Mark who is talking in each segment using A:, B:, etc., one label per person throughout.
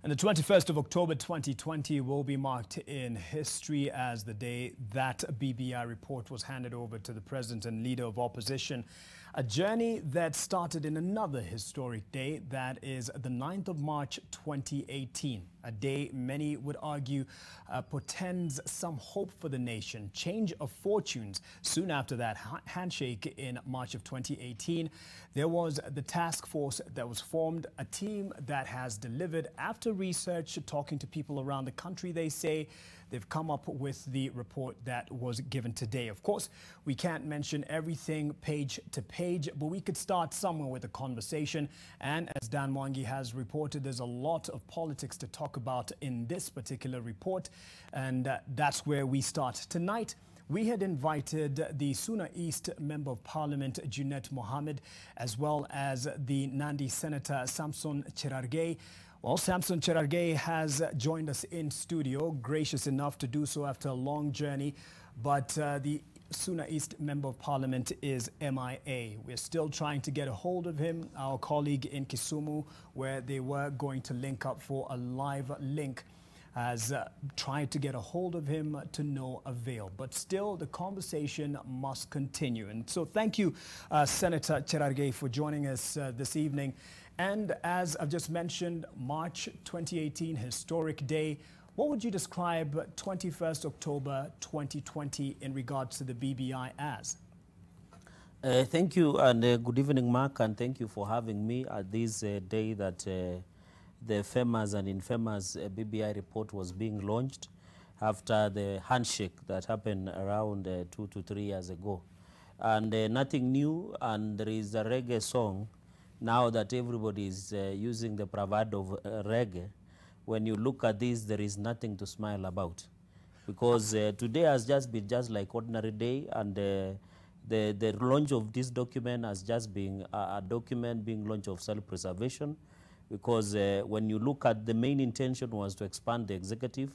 A: And the 21st of October 2020 will be marked in history as the day that BBI report was handed over to the president and leader of opposition. A journey that started in another historic day, that is the 9th of March 2018. A day many would argue portends some hope for the nation, change of fortunes. Soon after that handshake in March of 2018, there was the task force that was formed, a team that has delivered after research, talking to people around the country. They say they've come up with the report that was given today. Of course, we can't mention everything page to page, but we could start somewhere with a conversation. And as Dan Mwangi has reported, there's a lot of politics to talk about in this particular report, and that's where we start tonight. We had invited the Suna East Member of Parliament, Junet Mohammed, as well as the Nandi Senator Samson Cherargei. Well, Samson Cherargei has joined us in studio, gracious enough to do so after a long journey, but the Suna East Member of Parliament is MIA. We're still trying to get a hold of him. Our colleague in Kisumu, where they were going to link up for a live link, has tried to get a hold of him to no avail. But still, the conversation must continue. And so thank you, Senator Cherargei, for joining us this evening. And as I've just mentioned, March 2018, historic day. What would you describe 21st October 2020 in regards to the BBI as?
B: Thank you, and good evening, Mark, and thank you for having me at this day that the famous and infamous BBI report was being launched after the handshake that happened around 2 to 3 years ago. And nothing new, and there is a reggae song now that everybody is using the bravado of reggae. When you look at this, there is nothing to smile about, because today has just been just like ordinary day, and the launch of this document has just been a document being launched of self-preservation, because when you look at the main intention was to expand the executive,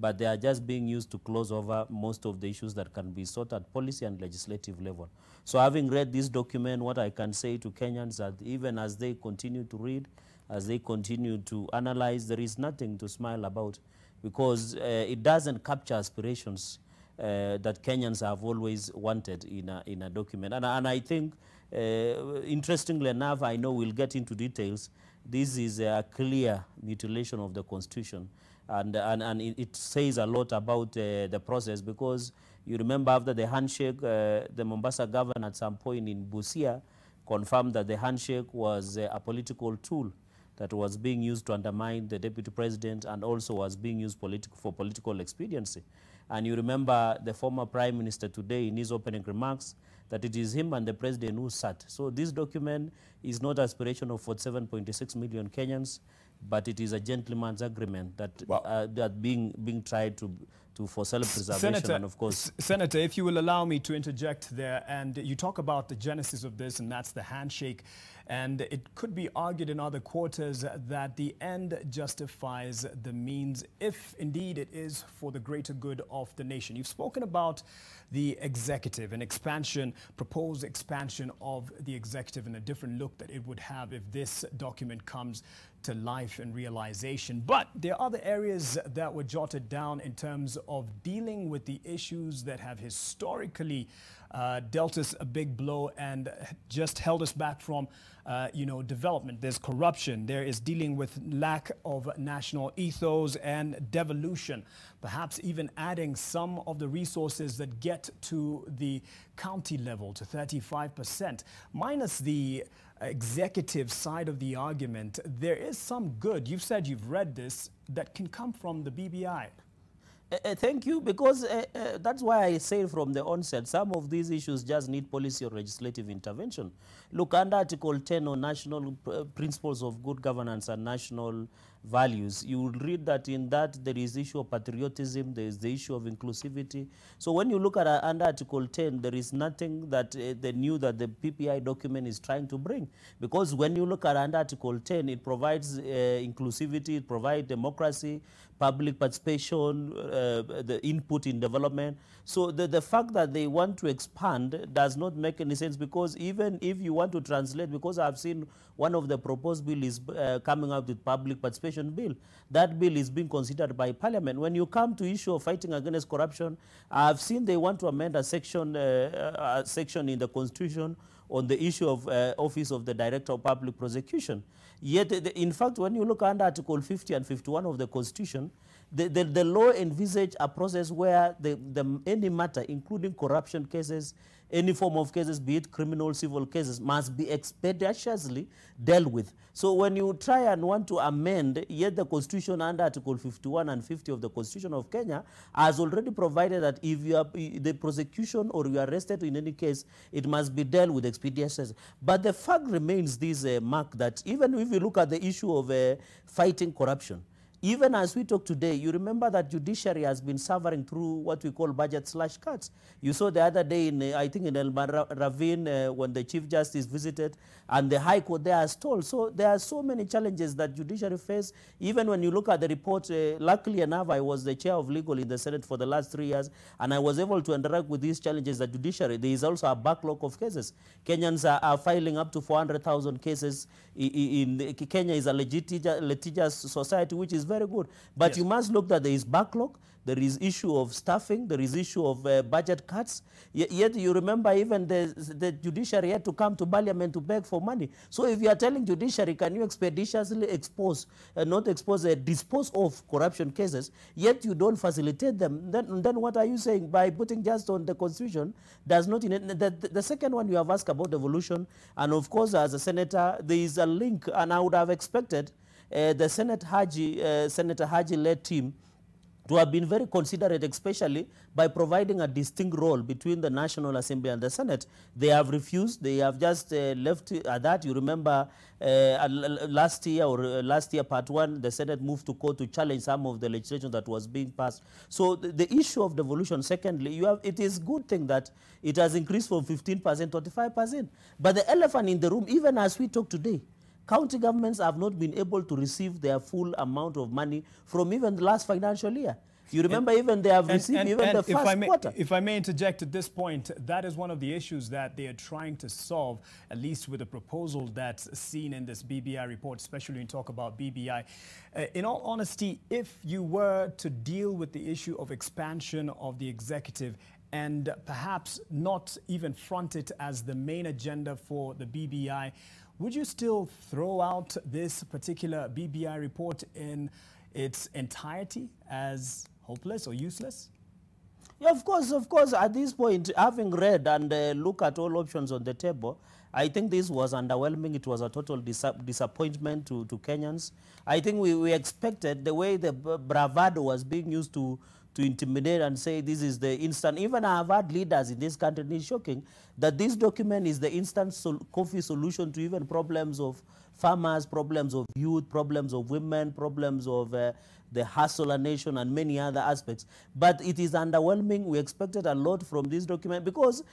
B: but they are just being used to close over most of the issues that can be sought at policy and legislative level. So having read this document, what I can say to Kenyans that even as they continue to read, as they continue to analyze, there is nothing to smile about, because it doesn't capture aspirations that Kenyans have always wanted in a document. And I think, interestingly enough, I know we'll get into details, this is a clear mutilation of the Constitution. And it says a lot about the process, because you remember after the handshake, the Mombasa governor at some point in Busia confirmed that the handshake was a political tool that was being used to undermine the deputy president, and also was being used for political expediency. And you remember the former prime minister today in his opening remarks that it is him and the president who sat. So this document is not aspiration of 47.6 million Kenyans, but it is a gentleman's agreement that that being tried to for self-preservation. And of course,
A: Senator, if you will allow me to interject there, and you talk about the genesis of this, and that's the handshake, and it could be argued in other quarters that the end justifies the means, if indeed it is for the greater good of the nation. You've spoken about the executive, an expansion, proposed expansion of the executive, and a different look that it would have if this document comes to life and realization. But there are other areas that were jotted down in terms of dealing with the issues that have historically dealt us a big blow and just held us back from development. There's corruption. There is dealing with lack of national ethos and devolution, perhaps even adding some of the resources that get to the county level to 35%. Minus the executive side of the argument, there is some good, you've said you've read this, that can come from the BBI.
B: Thank you, because that's why I say from the onset, some of these issues just need policy or legislative intervention. Look, under Article 10 on national principles of good governance and national values, you will read that in that there is the issue of patriotism, there is the issue of inclusivity. So when you look at under Article 10, there is nothing that the new that the PPI document is trying to bring. Because when you look at under Article 10, it provides inclusivity, it provides democracy, public participation, the input in development. So the fact that they want to expand does not make any sense, because even if you want to translate, because I've seen one of the proposed bill is coming out with public participation, reconciliation bill. That bill is being considered by Parliament. When you come to issue of fighting against corruption, I've seen they want to amend a section in the Constitution on the issue of Office of the Director of Public Prosecution. Yet, in fact, when you look under Article 50 and 51 of the Constitution, the law envisage a process where any matter, including corruption cases, any form of cases, be it criminal, civil cases, must be expeditiously dealt with. So when you try and want to amend, yet the Constitution under Article 51 and 50 of the Constitution of Kenya has already provided that if you are the prosecution or you are arrested in any case, it must be dealt with expeditiously. But the fact remains this, Mark, that even if you look at the issue of fighting corruption, even as we talk today, you remember that judiciary has been suffering through what we call budget slash cuts. You saw the other day, I think in El Ravine, when the Chief Justice visited, and the High Court there has told. So there are so many challenges that judiciary face. Even when you look at the report, luckily enough, I was the chair of legal in the Senate for the last 3 years, and I was able to interact with these challenges that judiciary. There is also a backlog of cases. Kenyans are filing up to 400,000 cases. Kenya is a litigious society, which is very good. But yes, you must look that there is backlog, there is issue of staffing, there is issue of budget cuts. Yet you remember even the judiciary had to come to Parliament to beg for money. So if you are telling judiciary, can you expeditiously dispose of corruption cases, yet you don't facilitate them, then what are you saying? By putting just on the Constitution, does not... The second one you have asked about devolution, and of course as a senator, there is a link, and I would have expected the Senator Haji-led team to have been very considerate, especially by providing a distinct role between the National Assembly and the Senate. They have refused. They have just left at that. You remember last year, part one, the Senate moved to court to challenge some of the legislation that was being passed. So the issue of devolution, secondly, it is good thing that it has increased from 15% to 35%. But the elephant in the room, even as we talk today, county governments have not been able to receive their full amount of money from even the last financial year. You remember even they have received even the first quarter.
A: If I may interject at this point, that is one of the issues that they are trying to solve, at least with the proposal that's seen in this BBI report, especially when you talk about BBI. In all honesty, if you were to deal with the issue of expansion of the executive and perhaps not even front it as the main agenda for the BBI, would you still throw out this particular BBI report in its entirety as hopeless or useless?
B: Yeah, of course, at this point, having read and look at all options on the table, I think this was underwhelming. It was a total disappointment to Kenyans. I think we expected the way the bravado was being used to intimidate and say this is the instant. Even I have had leaders in this country, and it's shocking that this document is the instant coffee solution to even problems of farmers, problems of youth, problems of women, problems of the hustler nation and many other aspects. But it is underwhelming. We expected a lot from this document because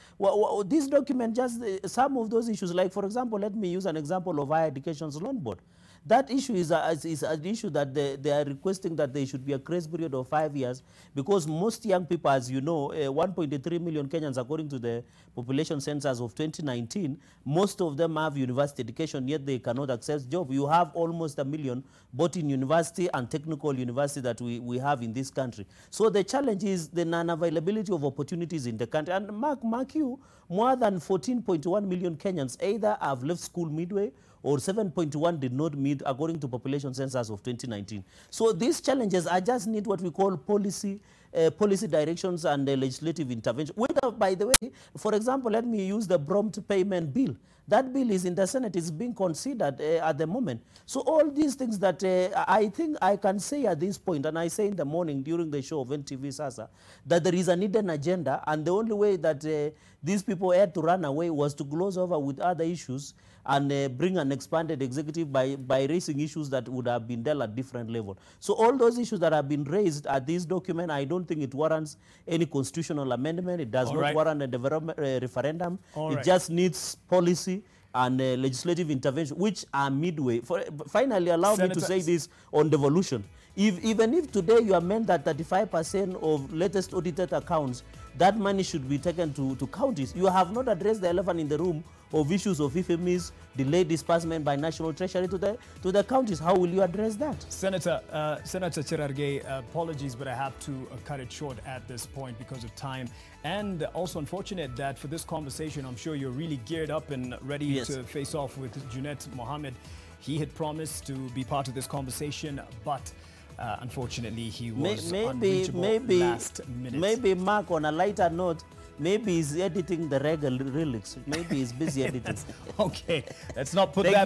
B: this document just some of those issues, like for example, let me use an example of Higher Education's Loan Board. That issue is an issue that they are requesting that there should be a grace period of 5 years because most young people, as you know, 1.3 million Kenyans, according to the population census of 2019, most of them have university education, yet they cannot access job. You have almost 1 million, both in university and technical university that we have in this country. So the challenge is the non-availability of opportunities in the country. And mark you, more than 14.1 million Kenyans either have left school midway or 7.1 did not meet according to population census of 2019. So these challenges are just need what we call policy directions and legislative intervention. By the way, for example, let me use the prompt payment bill. That bill is in the Senate, is being considered at the moment. So all these things that I think I can say at this point, and I say in the morning during the show of NTV Sasa, that there is a hidden agenda, and the only way that these people had to run away was to gloss over with other issues and bring an expanded executive by raising issues that would have been dealt at different level. So all those issues that have been raised at this document, I don't think it warrants any constitutional amendment. It does not warrant a referendum. It just needs policy and legislative intervention, which are midway. Finally, allow me to say this on devolution. Even if today you amend that 35% of latest audited accounts that money should be taken to counties. You have not addressed the elephant in the room of issues of FMEs, delayed disbursement by National Treasury to the counties. How will you address that?
A: Senator Cherargei, apologies, but I have to cut it short at this point because of time. And also unfortunate that for this conversation, I'm sure you're really geared up and ready to face off with Junet Mohammed. He had promised to be part of this conversation, but unfortunately he was unreachable last minute.
B: Maybe Mark, on a lighter note, maybe he's editing the reggae lyrics. Maybe he's busy editing.
A: Okay, let's not put that on.